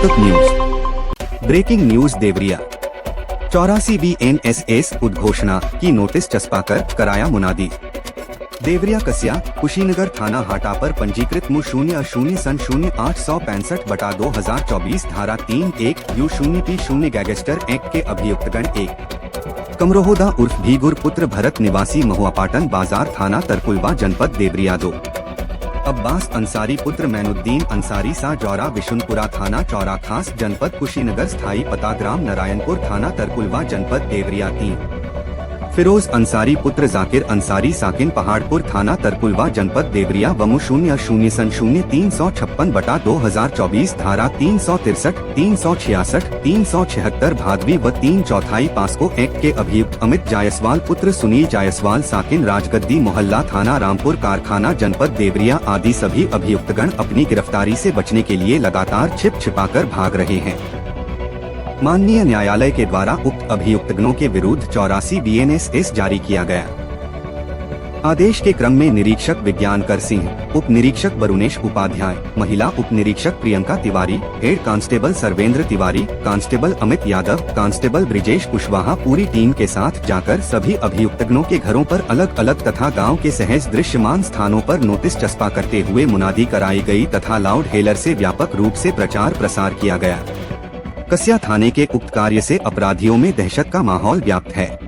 कौतुक news. Breaking news Deoria 84 BNSS उद्घोषणा की नोटिस चस्पाकर कराया मुनादी। देवरिया कस्या कुशीनगर थाना हाटा पर पंजीकृत मु 00 सन 0865/2024 धारा 3(1) U0P0 गैंगस्टर एक्ट के अभियुक्तगण 1 कमरोहोदा उर्फ भीगुर पुत्र भरत निवासी महुआपाटन बाजार थाना तरकुलवा जनपद देवरिया 2 अब्बास अंसारी पुत्र मैनुद्दीन अंसारी सा जौरा विशुनपुरा थाना चौरा खास जनपद कुशीनगर स्थायी पता ग्राम नारायणपुर थाना तरकुलवा जनपद देवरिया 3 फिरोज अंसारी पुत्र जाकिर अंसारी साकिन पहाड़पुर थाना तरकुलवा जनपद देवरिया वमु 00 सन 0356/2024 धारा 363, 366, 376 भादवी व 3 चौथाई पास्को एक्ट के अभियुक्त अमित जायसवाल पुत्र सुनील जायसवाल साकिन राजगद्दी मोहल्ला थाना रामपुर कारखाना जनपद देवरिया आदि सभी अभियुक्तगण अपनी गिरफ्तारी से बचने के लिए लगातार छिपाकर भाग रहे हैं। माननीय न्यायालय के द्वारा उक्त अभियुक्तगणों के विरुद्ध 84 BNSS जारी किया गया। आदेश के क्रम में निरीक्षक विज्ञानकर सिंह, उप निरीक्षक वरुणेश उपाध्याय, महिला उप निरीक्षक Priyanka Tiwari, head constable Sarvendra Tiwari, constable Amit Yadav, constable Brijesh Kushwaha पूरी टीम के साथ जाकर सभी अभियुक्तगणों के घरों पर अलग अलग तथा गाँव के सहज दृश्यमान स्थानों पर नोटिस चस्पा करते हुए मुनादी कराई गई तथा लाउड हेलर से व्यापक रूप से प्रचार प्रसार किया गया। कस्या थाने के उक्त कार्य से अपराधियों में दहशत का माहौल व्याप्त है।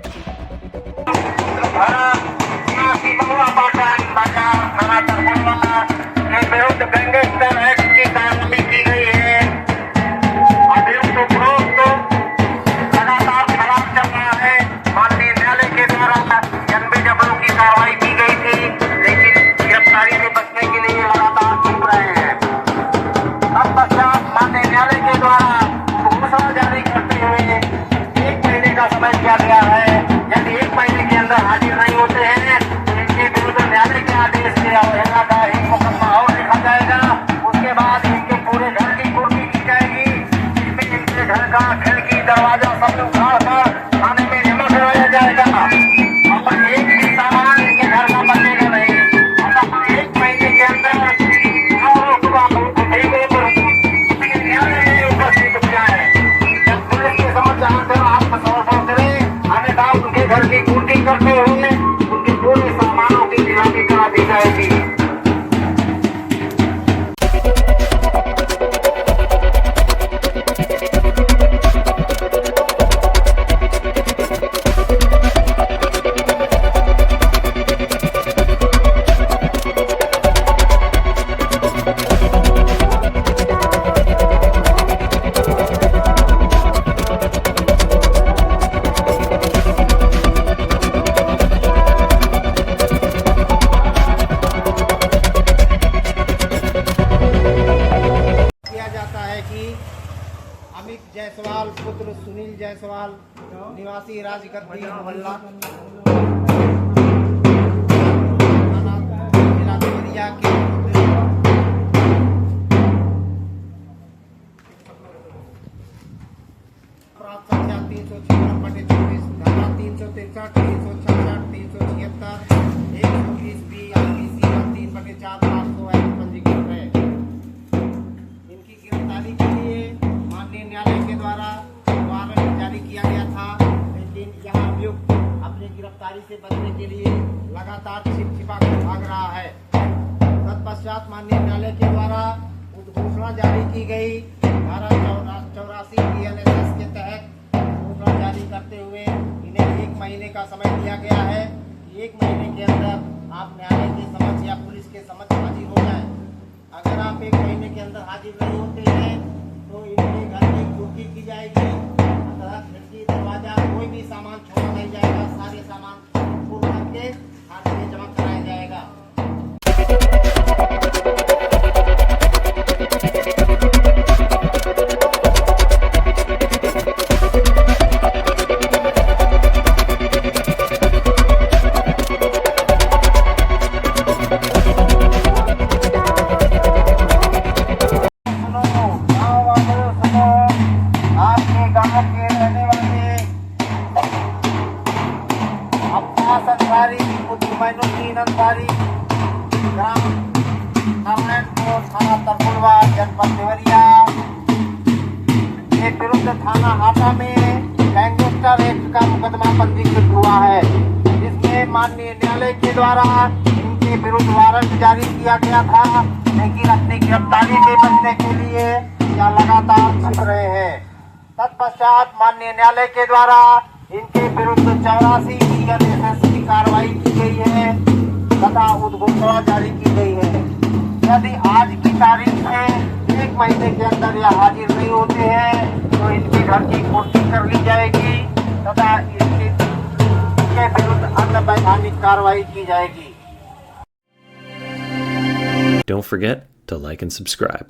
किया गया है। यदि 1 महीने के अंदर हाजिर नहीं होते हैं तो इनके विरुद्ध न्यायालय के आदेश से अवहेलना का एक मुकदमा और लिखा जाएगा। उसके बाद इनके पूरे घर की कुर्की की जाएगी, जिसमें इनके घर का खिड़की दरवाजा सब उखाड़ कर थाने में जमा करवाया जाएगा। और एक भी सामान इनके घर का बचेगा नहीं। 1 महीने के अंदर न्यायालय में उपस्थित हो जाए। जब पुलिस के समझ आकर आत्मसमर्पण उनके घर की कुर्की करते हुए उनके पूरे सामानों की नीलामी करा दी जाएगी। अमित जायसवाल पुत्र सुनील जायसवाल निवासी राजगद्दी मोहल्ला जिला देवरिया के अपराध संख्या 356/24 धारा 363, 366, 376, 120B IPC 3/4 500 पंजीकृत है। इनकी गिरफ्तारी के लिए न्यायालय के द्वारा वारंट जारी किया गया था, लेकिन यहाँ अभियुक्त अपनी गिरफ्तारी से बचने के लिए लगातार छिपा कर भाग रहा है। तत्पश्चात माननीय न्यायालय के द्वारा उद्घोषणा जारी की गई। धारा 84 BNSS के तहत घोषणा जारी करते हुए इन्हें 1 महीने का समय दिया गया है। 1 महीने के अंदर आप न्यायालय के समक्ष या पुलिस के समक्ष हाजिर हो जाए। अगर आप 1 महीने के अंदर हाजिर नहीं होते हैं तो इनके घर की कुर्की की जाएगी, खिड़की दरवाजा कोई भी सामान छोड़ा नहीं जाएगा। सारे सामान पूर्ण करके थाने में जमा कराया जाएगा। मैनुद्दीन अंसारी ग्राम नारायणपुर थाना तरकुलवा जनपद देवरिया इनके विरुद्ध थाना हाटा में गैंगस्टर एक्ट का मुकदमा पंजीकृत हुआ है, जिसमें माननीय न्यायालय के द्वारा इनके विरुद्ध वारंट जारी किया गया था, लेकिन अपनी गिरफ्तारी से बचने के लिए यह लगातार छिप रहे हैं। तत्पश्चात माननीय न्यायालय के द्वारा इनके विरुद्ध 84 लीगल एसेस की कार्रवाई की गई है तथा उद्घोषणा जारी की गई है। यदि आज की तारीख में 1 महीने के अंदर यह हाजिर नहीं होते हैं तो इनके घर की कुर्सी कर ली जाएगी तथा इनके विरुद्ध अन्य वैधानिक कार्रवाई की जाएगी। Don't forget to like and subscribe.